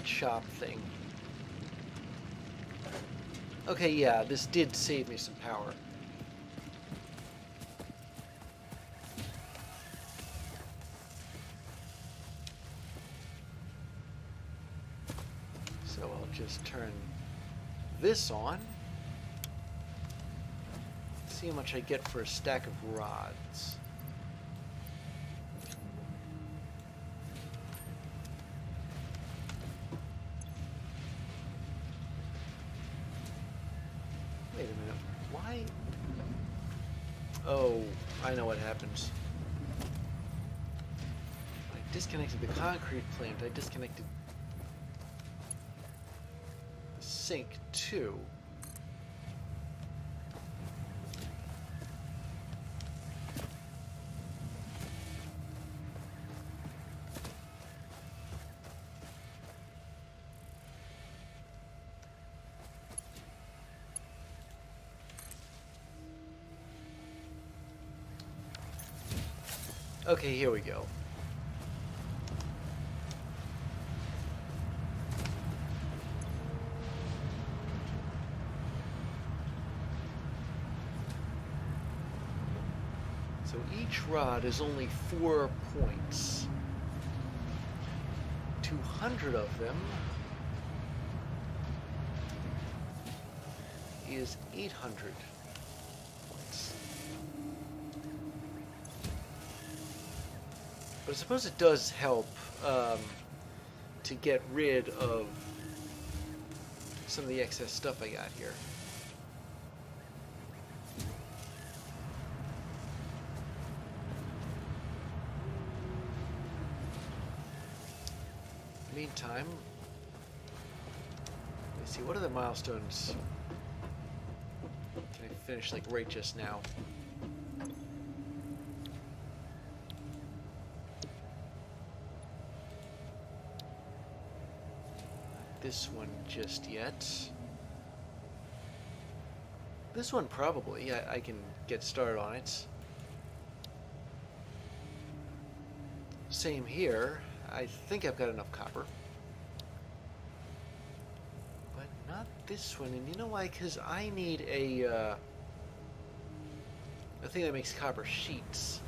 that shop thing. Okay, yeah, this did save me some power. So I'll just turn this on. See how much I get for a stack of rods. Wait a minute. Why? Oh, I know what happens. I disconnected the concrete plant. I disconnected the sink too. Okay, here we go. So each rod is only 4 points. 200 of them is 800 points. But I suppose it does help to get rid of some of the excess stuff I got here. Meantime, let's see, what other milestones can I finish like right just now? This one just yet. This one probably. I can get started on it. Same here. I think I've got enough copper. But not this one. And you know why? Because I need a thing that makes copper sheets.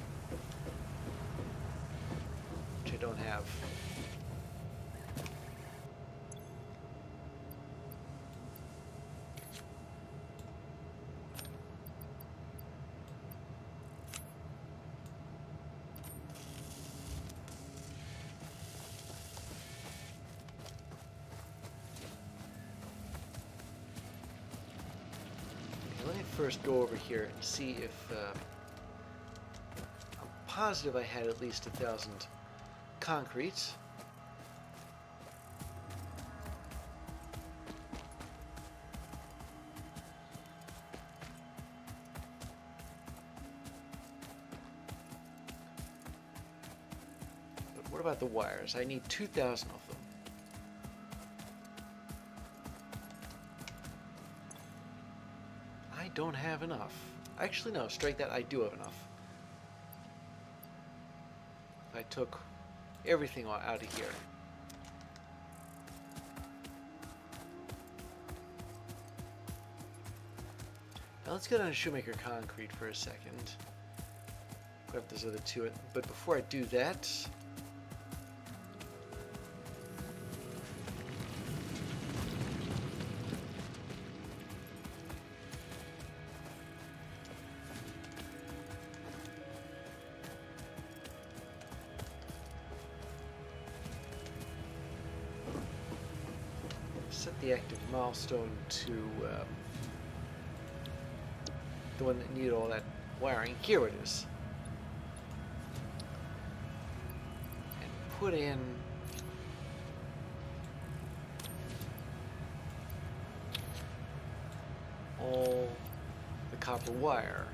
Which I don't have. First go over here and see if I'm positive I had at least 1,000 concrete. But what about the wires? I need 2,000 of them. Don't have enough. Actually, no, strike that, I do have enough. I took everything out of here. Now let's go down to Shoemaker Concrete for a second. Grab those other two, but before I do that, set the active milestone to the one that needed all that wiring. Here it is. And put in all the copper wire.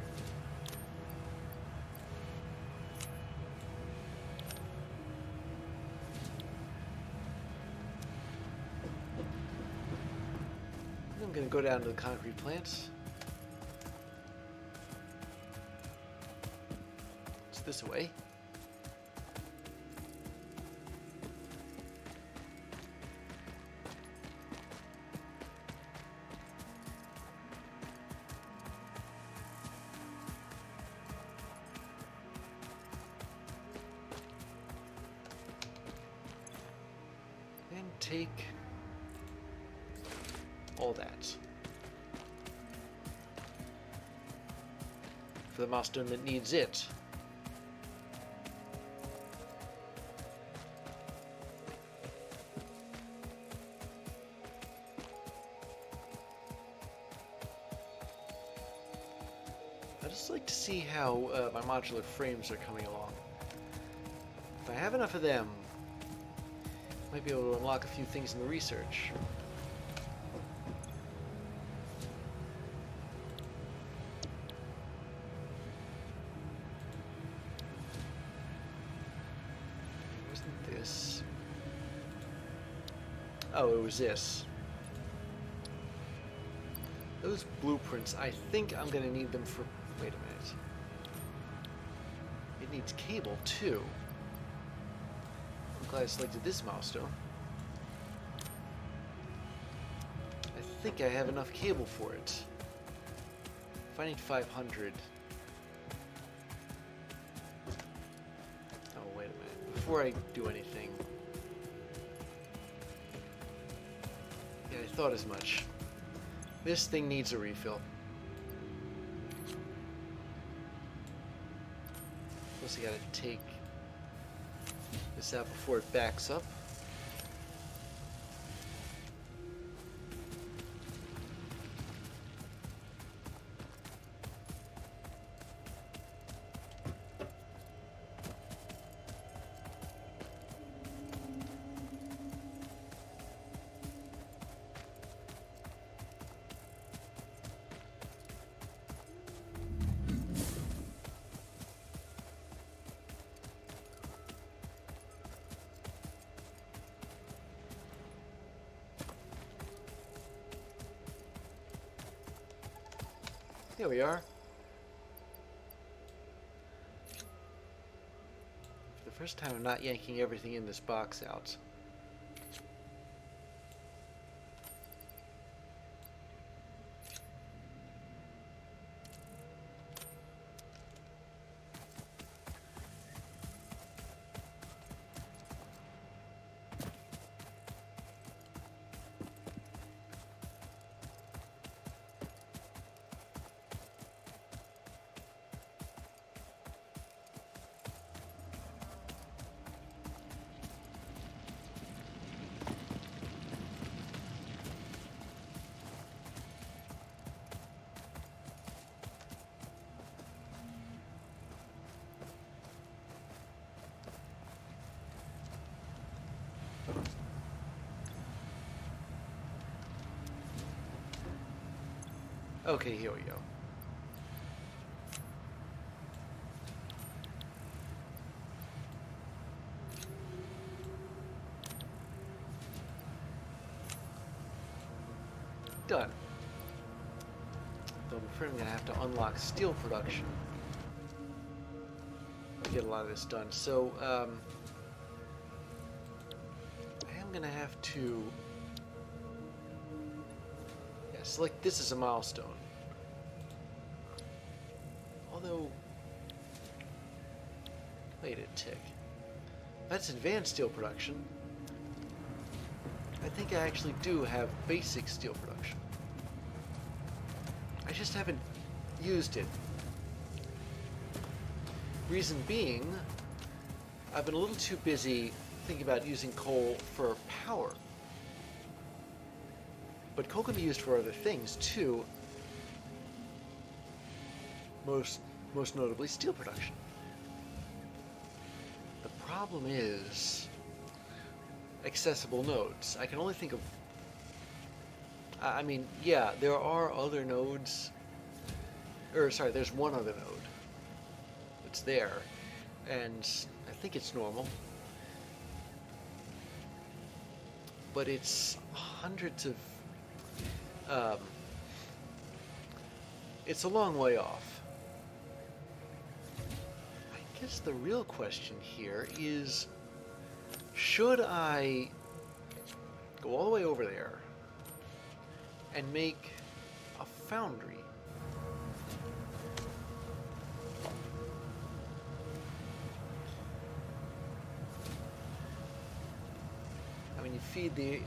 I'm going to go down to the concrete plants. It's this way. take all that. For the milestone that needs it. I'd just like to see how my modular frames are coming along. If I have enough of them, I might be able to unlock a few things in the research. Wasn't this? Oh, it was this. Those blueprints, I think I'm going to need them for... Wait a minute. It needs cable, too. I'm glad I selected this milestone. I think I have enough cable for it. If I need 500... Oh, wait a minute. Before I do anything... Yeah, I thought as much. This thing needs a refill. Plus I gotta take this out before it backs up. Here we are. For the first time, I'm not yanking everything in this box out. Okay, here we go. Done. Though I'm afraid I'm going to have to unlock steel production to get a lot of this done. So, I am going to have to... Yeah, select this as a milestone. Although... Wait a tick. That's advanced steel production. I think I actually do have basic steel production. I just haven't used it. Reason being, I've been a little too busy thinking about using coal for power. But coal can be used for other things too. Most notably steel production. The problem is accessible nodes. I can only think of... I mean, yeah, there are other nodes... sorry, there's one other node. It's there. And I think it's normal. But it's hundreds of... it's a long way off. I guess the real question here is... Should I go all the way over there and make a foundry? I mean, you feed the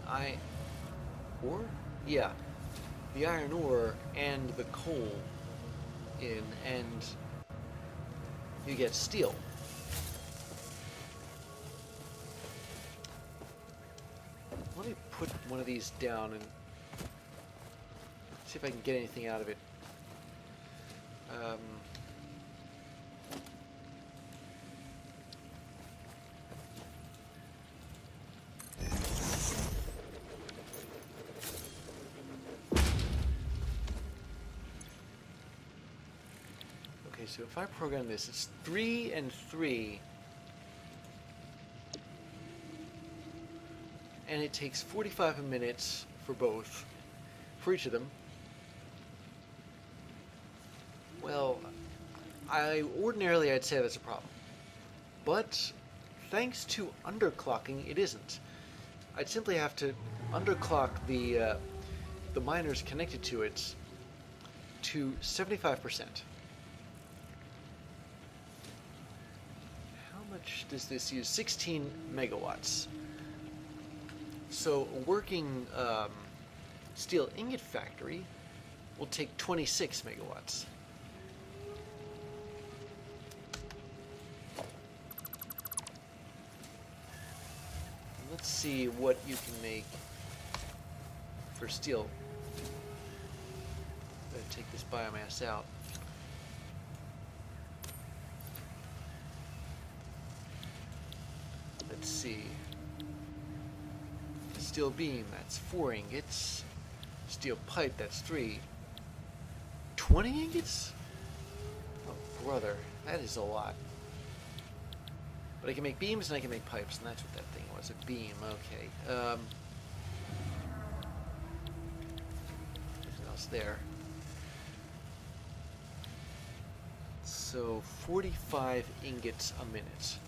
ore? Yeah, the iron ore and the coal in, and you get steel. Let me put one of these down and see if I can get anything out of it. Okay, so if I program this, it's 3 and 3. And it takes 45 minutes for both, for each of them. Well, ordinarily I'd say that's a problem. But thanks to underclocking, it isn't. I'd simply have to underclock the miners connected to it to 75%. How much does this use? 16 megawatts. So a working steel ingot factory will take 26 megawatts. Let's see what you can make for steel. Better take this biomass out. Let's see. Steel beam, that's 4 ingots. Steel pipe, that's 3. 20 ingots? Oh, brother, that is a lot. But I can make beams and I can make pipes, and that's what that thing was, a beam, okay. Anything else there? So, 45 ingots a minute.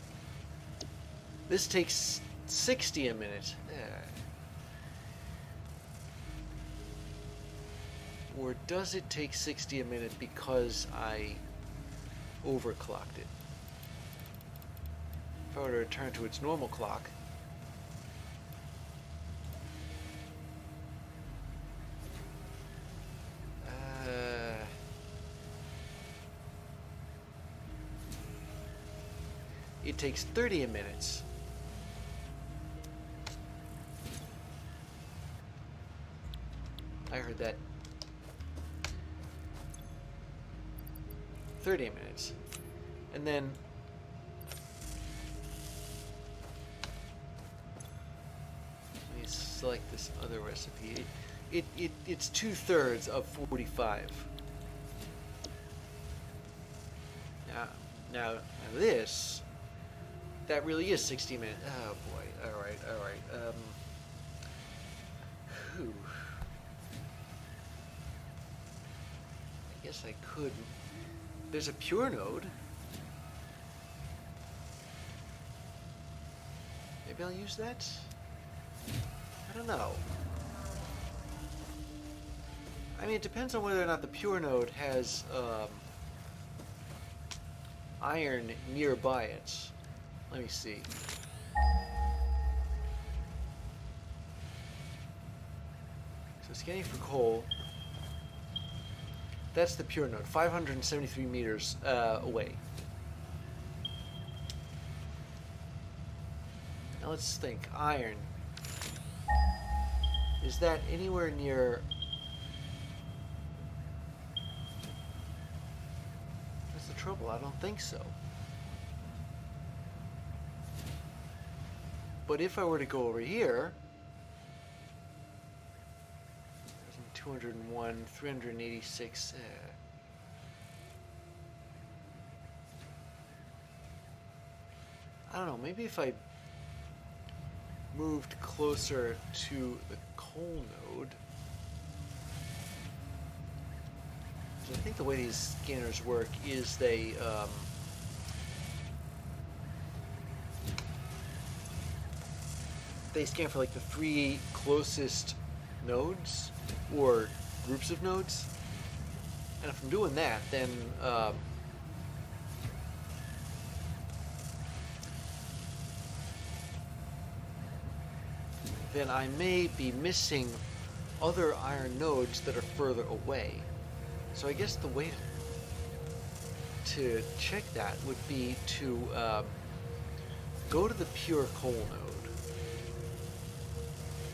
This takes 60 a minute. Or does it take 60 a minute because I overclocked it? If I were to return to its normal clock, it takes 30 a minute. I heard that. 30 minutes. And then let me select this other recipe. It's 2/3 of 45. Now this, that really is 60 minutes. Oh boy. All right. Whew. I guess I could. There's a pure node. Maybe I'll use that? I don't know. I mean, it depends on whether or not the pure node has iron nearby it. Let me see. So scanning for coal. That's the pure node, 573 meters away. Now let's think. Iron. Is that anywhere near... That's the trouble, I don't think so. But if I were to go over here... 201, 386. I don't know, maybe if I moved closer to the coal node. So I think the way these scanners work is they scan for like the 3 closest nodes or groups of nodes, and if I'm doing that, then then I may be missing other iron nodes that are further away. So I guess the way to check that would be to go to the pure coal node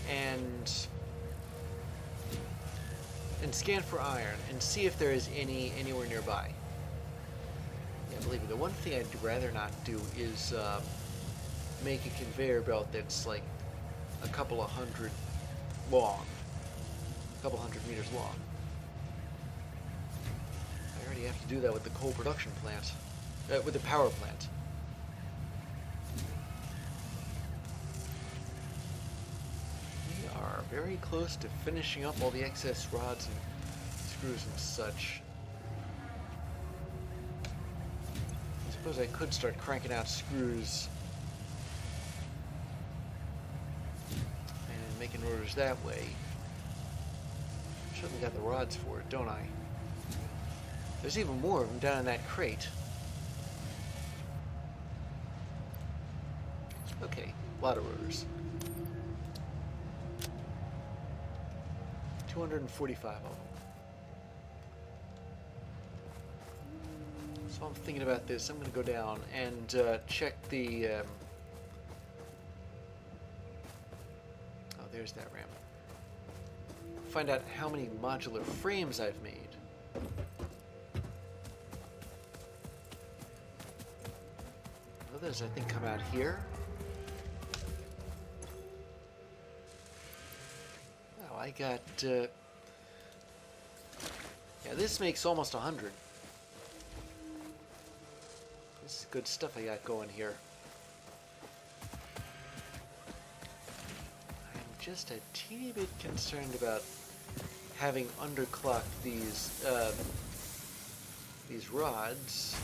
and scan for iron and see if there is any anywhere nearby. Yeah, believe me, the one thing I'd rather not do is make a conveyor belt that's like a couple of hundred long, a couple hundred meters long. I already have to do that with the coal production plant, with the power plant. We are very close to finishing up all the excess rods and screws and such. I suppose I could start cranking out screws and making orders that way. Certainly got the rods for it, don't I? There's even more of them down in that crate. Okay, a lot of rotors. 245 of them. So I'm thinking about this. I'm going to go down and check the... Oh, there's that ramp. Find out how many modular frames I've made. Others, I think, come out here. Oh, I got... yeah, this makes almost 100. This is good stuff I got going here. I'm just a teeny bit concerned about having underclocked these rods.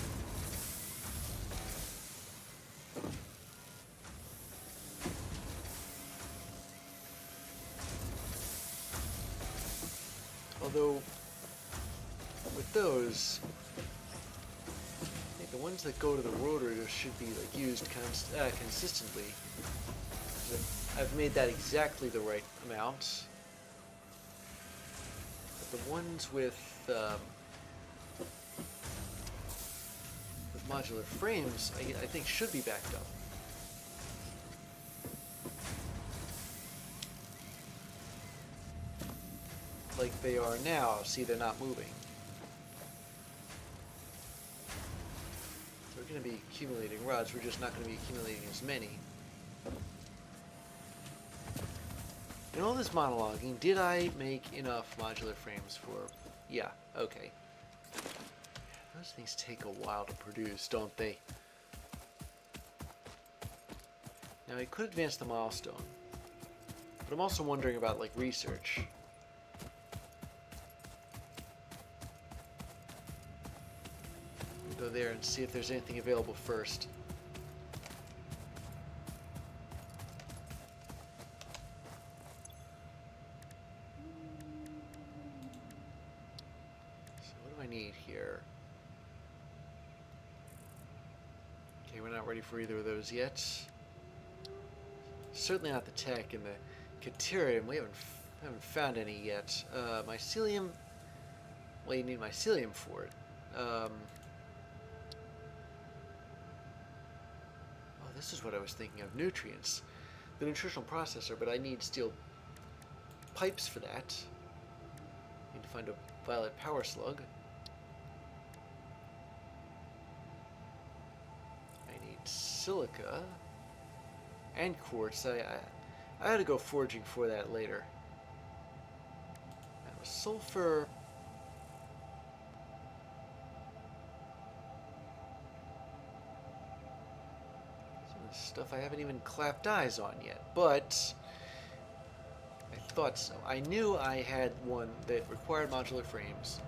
Although, with those, I think the ones that go to the rotor should be like used consistently. I've made that exactly the right amount. But the ones with modular frames, I think, should be backed up. Like they are now. See, they're not moving. So we're going to be accumulating rods. We're just not going to be accumulating as many. In all this monologuing, did I make enough modular frames for... Yeah, okay. Those things take a while to produce, don't they? Now, I could advance the milestone. But I'm also wondering about, like, research. Go there and see if there's anything available first. So what do I need here? Okay, we're not ready for either of those yet. Certainly not the tech and the Caterium. We haven't found any yet. Mycelium. Well, you need mycelium for it. This is what I was thinking of, nutrients. The nutritional processor, but I need steel pipes for that. Need to find a violet power slug. I need silica and quartz. I had to go foraging for that later. Now, sulfur. Stuff I haven't even clapped eyes on yet, but I thought so. I knew I had one that required modular frames,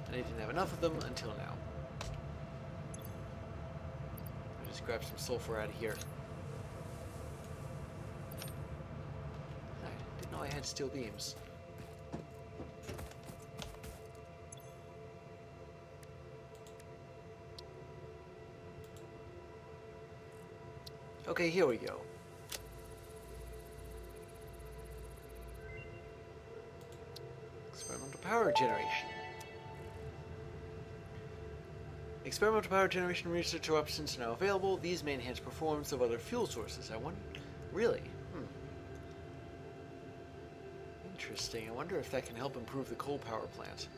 and I didn't have enough of them until now. I'll just grab some sulfur out of here. I didn't know I had steel beams. Okay, here we go. power generation. Experimental power generation research options are now available. These may enhance performance of other fuel sources. I wonder, really? Interesting. I wonder if that can help improve the coal power plants.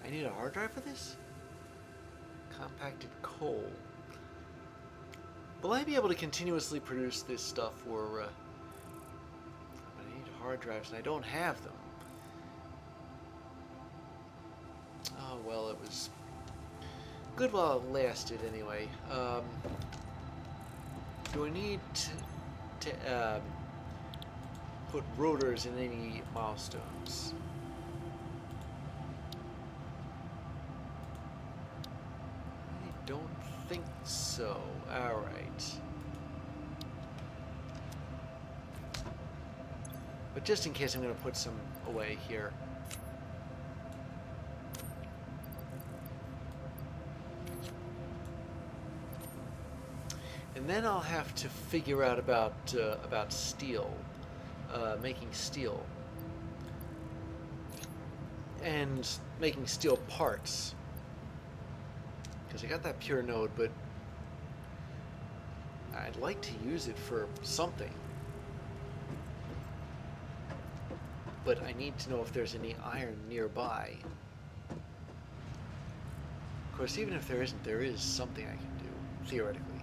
I need a hard drive for this? Compacted coal. Will I be able to continuously produce this stuff, or I need hard drives and I don't have them. Oh well, it was good while it lasted anyway. Do I need to put rotors in any milestones? I don't think so. Alright. But just in case, I'm going to put some away here. And then I'll have to figure out about steel, making steel, and making steel parts. Because I got that pure node, but I'd like to use it for something. But I need to know if there's any iron nearby. Of course, even if there isn't, there is something I can do, theoretically.